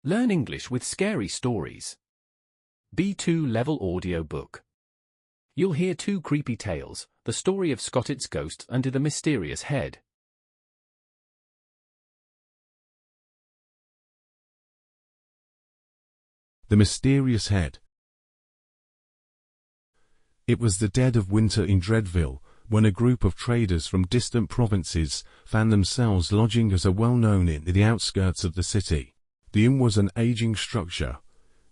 Learn English with scary stories. B2 level audio book. You'll hear two creepy tales, the story of Skottets ghost under the mysterious head. The mysterious head. It was the dead of winter in Dreadville, when a group of traders from distant provinces found themselves lodging at a well-known inn in the outskirts of the city. The inn was an aging structure,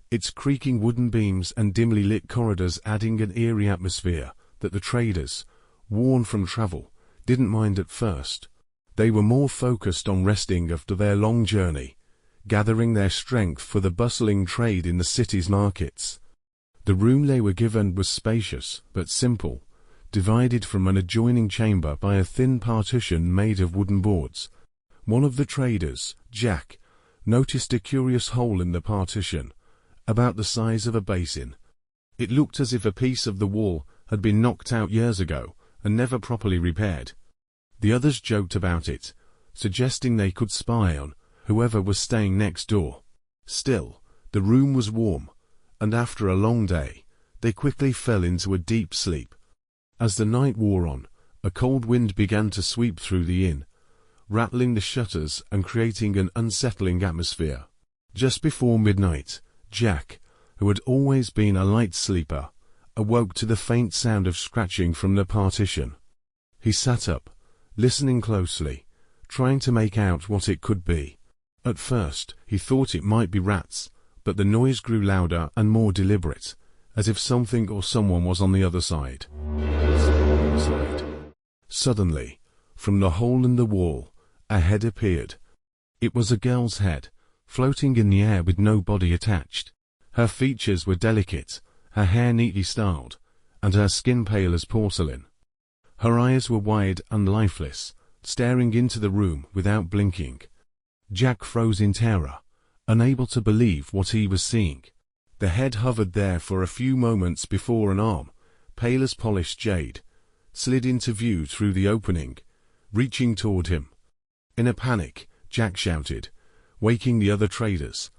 its creaking wooden beams and dimly lit corridors adding an eerie atmosphere that the traders, worn from travel, didn't mind at first. They were more focused on resting after their long journey, gathering their strength for the bustling trade in the city's markets. The room they were given was spacious but simple, divided from an adjoining chamber by a thin partition made of wooden boards. One of the traders, Jack, noticed a curious hole in the partition, about the size of a basin. It looked as if a piece of the wall had been knocked out years ago and never properly repaired. The others joked about it, suggesting they could spy on whoever was staying next door. Still, the room was warm, and after a long day, they quickly fell into a deep sleep. As the night wore on, a cold wind began to sweep through the inn, rattling the shutters and creating an unsettling atmosphere. Just before midnight, Jack, who had always been a light sleeper, awoke to the faint sound of scratching from the partition. He sat up, listening closely, trying to make out what it could be. At first, he thought it might be rats, but the noise grew louder and more deliberate, as if something or someone was on the other side. Suddenly, from the hole in the wall, a head appeared. It was a girl's head, floating in the air with no body attached. Her features were delicate, her hair neatly styled, and her skin pale as porcelain. Her eyes were wide and lifeless, staring into the room without blinking. Jack froze in terror, unable to believe what he was seeing. The head hovered there for a few moments before an arm, pale as polished jade, slid into view through the opening, reaching toward him. In a panic, Jack shouted, waking the other traders.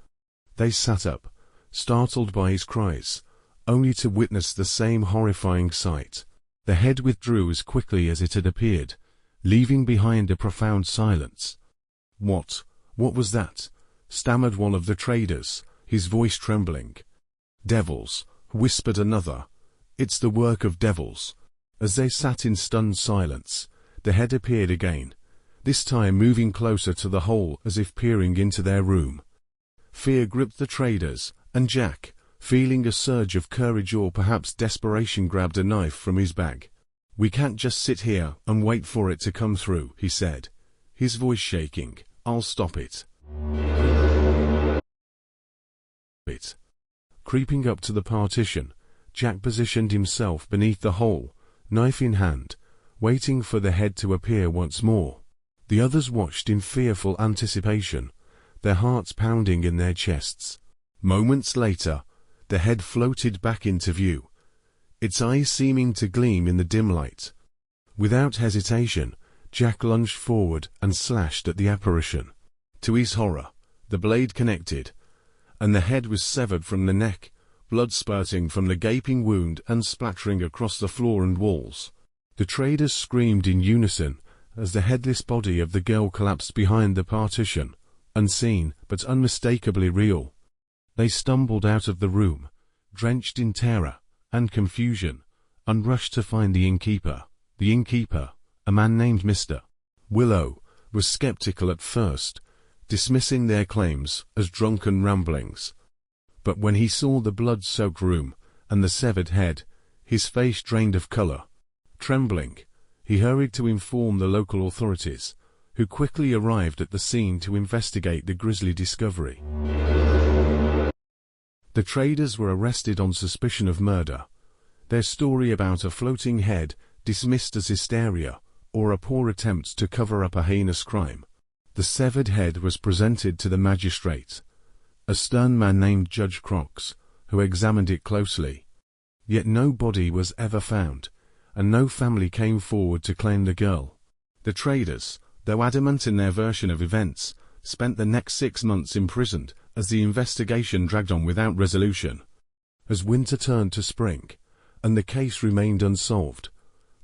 They sat up, startled by his cries, only to witness the same horrifying sight. The head withdrew as quickly as it had appeared, leaving behind a profound silence. What was that?" stammered one of the traders, his voice trembling. "Devils," whispered another. "It's the work of devils." As they sat in stunned silence, the head appeared again, this time moving closer to the hole as if peering into their room. Fear gripped the traders, and Jack, feeling a surge of courage or perhaps desperation, grabbed a knife from his bag. "We can't just sit here and wait for it to come through," he said, his voice shaking. "I'll stop it." Creeping up to the partition, Jack positioned himself beneath the hole, knife in hand, waiting for the head to appear once more. The others watched in fearful anticipation, their hearts pounding in their chests. Moments later, the head floated back into view, its eyes seeming to gleam in the dim light. Without hesitation, Jack lunged forward and slashed at the apparition. To his horror, the blade connected, and the head was severed from the neck, blood spurting from the gaping wound and splattering across the floor and walls. The traders screamed in unison as the headless body of the girl collapsed behind the partition, unseen but unmistakably real. They stumbled out of the room, drenched in terror and confusion, and rushed to find the innkeeper. The innkeeper, a man named Mr. Willow, was skeptical at first, dismissing their claims as drunken ramblings. But when he saw the blood-soaked room and the severed head, his face drained of color. Trembling, he hurried to inform the local authorities, who quickly arrived at the scene to investigate the grisly discovery. The traders were arrested on suspicion of murder, their story about a floating head dismissed as hysteria or a poor attempt to cover up a heinous crime. The severed head was presented to the magistrate, a stern man named Judge Crox, who examined it closely. Yet no body was ever found, and no family came forward to claim the girl. The traders, though adamant in their version of events, spent the next 6 months imprisoned as the investigation dragged on without resolution. As winter turned to spring, and the case remained unsolved,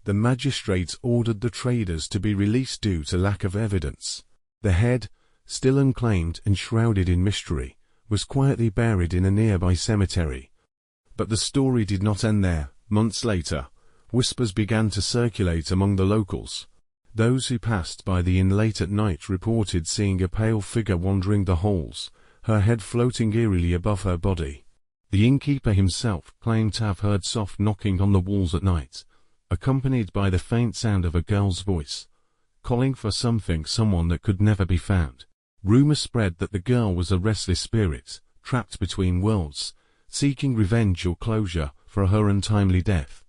the magistrates ordered the traders to be released due to lack of evidence. The head, still unclaimed and shrouded in mystery, was quietly buried in a nearby cemetery. But the story did not end there. Months later, whispers began to circulate among the locals. Those who passed by the inn late at night reported seeing a pale figure wandering the halls, her head floating eerily above her body. The innkeeper himself claimed to have heard soft knocking on the walls at night, accompanied by the faint sound of a girl's voice, calling for someone that could never be found. Rumor spread that the girl was a restless spirit, trapped between worlds, seeking revenge or closure for her untimely death.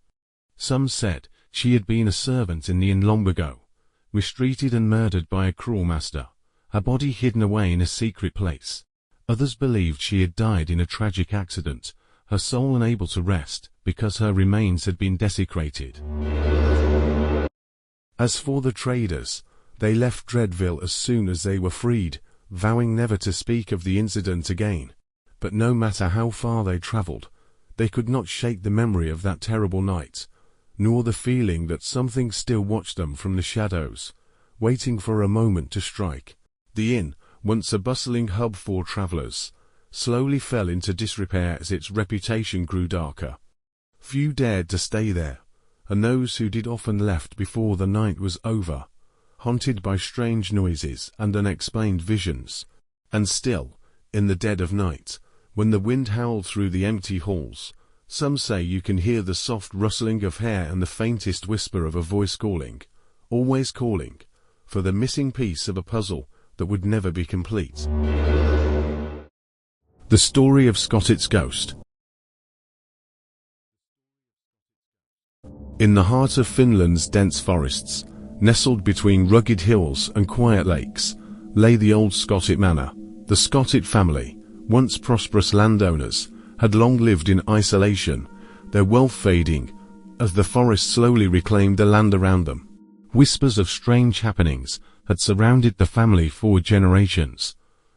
Some said she had been a servant in the inn long ago, mistreated and murdered by a cruel master, her body hidden away in a secret place. Others believed she had died in a tragic accident, her soul unable to rest because her remains had been desecrated. As for the traders, they left Dreadville as soon as they were freed, vowing never to speak of the incident again. But no matter how far they traveled, they could not shake the memory of that terrible night, nor the feeling that something still watched them from the shadows, waiting for a moment to strike. The inn, once a bustling hub for travelers, slowly fell into disrepair as its reputation grew darker. Few dared to stay there, and those who did often left before the night was over, haunted by strange noises and unexplained visions. And still, in the dead of night, when the wind howled through the empty halls, some say you can hear the soft rustling of hair and the faintest whisper of a voice calling, always calling, for the missing piece of a puzzle that would never be complete. The story of Skottet's ghost. In the heart of Finland's dense forests, nestled between rugged hills and quiet lakes, lay the old Skottet manor. The Skottet family, once prosperous landowners, had long lived in isolation, their wealth fading as the forest slowly reclaimed the land around them. Whispers of strange happenings had surrounded the family for generations,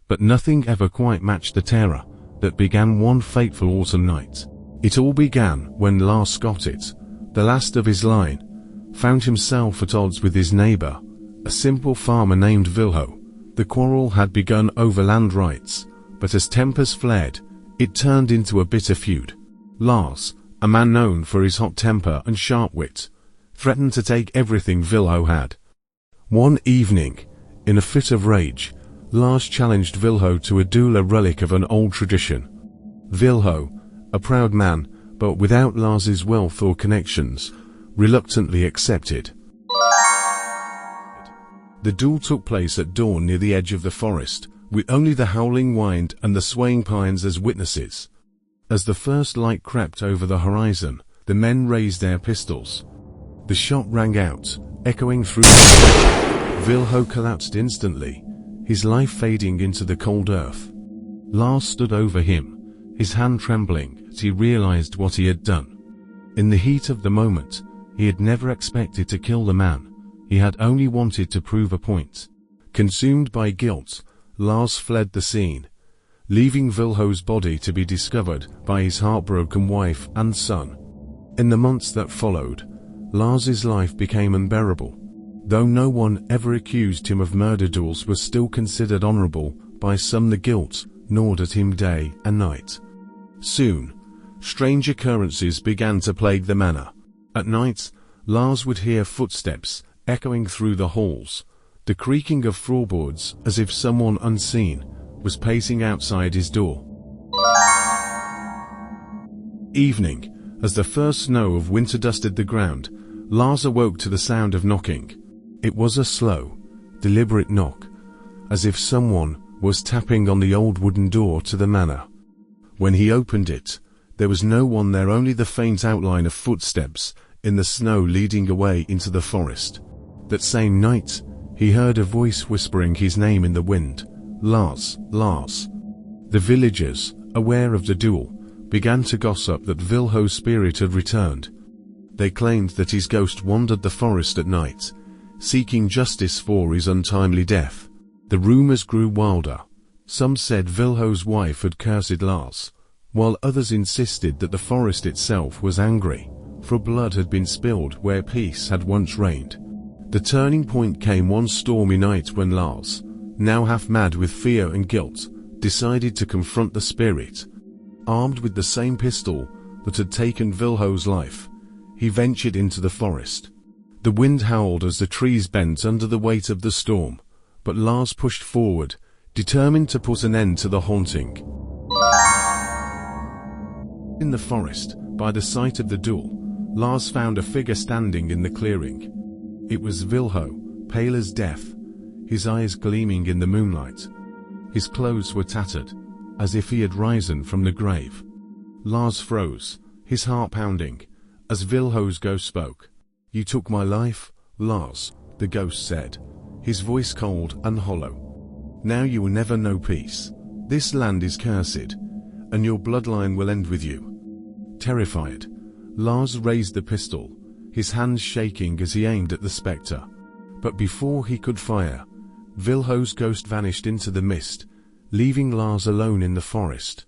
but nothing ever quite matched the terror that began one fateful autumn night. It all began when Lars Skottet, the last of his line, found himself at odds with his neighbor, a simple farmer named Vilho. The quarrel had begun over land rights, but as tempers flared, it turned into a bitter feud. Lars, a man known for his hot temper and sharp wit, threatened to take everything Vilho had. One evening, in a fit of rage, Lars challenged Vilho to a duel, a relic of an old tradition. Vilho, a proud man, but without Lars's wealth or connections, reluctantly accepted. The duel took place at dawn near the edge of the forest, with only the howling wind and the swaying pines as witnesses. As the first light crept over the horizon, the men raised their pistols. The shot rang out, echoing through the sky. Vilho collapsed instantly, his life fading into the cold earth. Lars stood over him, his hand trembling as he realized what he had done. In the heat of the moment, he had never expected to kill the man. He had only wanted to prove a point. Consumed by guilt, Lars fled the scene, leaving Vilho's body to be discovered by his heartbroken wife and son. In the months that followed, Lars's life became unbearable. Though no one ever accused him of murder, duels were still considered honorable by some. The guilt gnawed at him day and night. Soon, strange occurrences began to plague the manor. At night, Lars would hear footsteps echoing through the halls, the creaking of floorboards as if someone unseen was pacing outside his door. Evening, as the first snow of winter dusted the ground, Lars awoke to the sound of knocking. It was a slow, deliberate knock, as if someone was tapping on the old wooden door to the manor. When he opened it, there was no one there, only the faint outline of footsteps in the snow leading away into the forest. That same night, he heard a voice whispering his name in the wind. Lars, Lars. The villagers, aware of the duel, began to gossip that Vilho's spirit had returned. They claimed that his ghost wandered the forest at night, seeking justice for his untimely death. The rumors grew wilder, Some said Vilho's wife had cursed Lars, while others insisted that the forest itself was angry, for blood had been spilled where peace had once reigned. The turning point came one stormy night when Lars, now half mad with fear and guilt, decided to confront the spirit. Armed with the same pistol that had taken Vilho's life, he ventured into the forest. The wind howled as the trees bent under the weight of the storm, but Lars pushed forward, determined to put an end to the haunting. In the forest, by the site of the duel, Lars found a figure standing in the clearing. It was Vilho, pale as death, his eyes gleaming in the moonlight. His clothes were tattered, as if he had risen from the grave. Lars froze, his heart pounding, as Vilho's ghost spoke. "You took my life, Lars," the ghost said, his voice cold and hollow. "Now you will never know peace. This land is cursed, and your bloodline will end with you." Terrified, Lars raised the pistol, his hands shaking as he aimed at the spectre. But before he could fire, Vilho's ghost vanished into the mist, leaving Lars alone in the forest.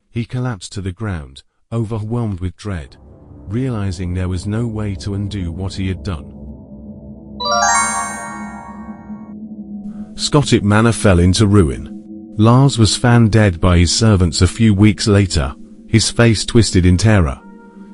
He collapsed to the ground, overwhelmed with dread, realizing there was no way to undo what he had done. Skottet Manor fell into ruin. Lars was found dead by his servants a few weeks later, his face twisted in terror,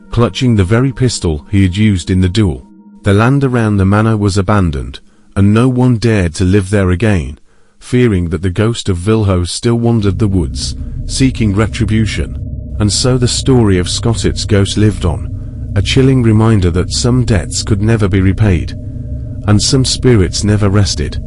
clutching the very pistol he had used in the duel. The land around the manor was abandoned, and no one dared to live there again, fearing that the ghost of Vilho still wandered the woods, seeking retribution. And so the story of Skottet's ghost lived on, a chilling reminder that some debts could never be repaid, and some spirits never rested.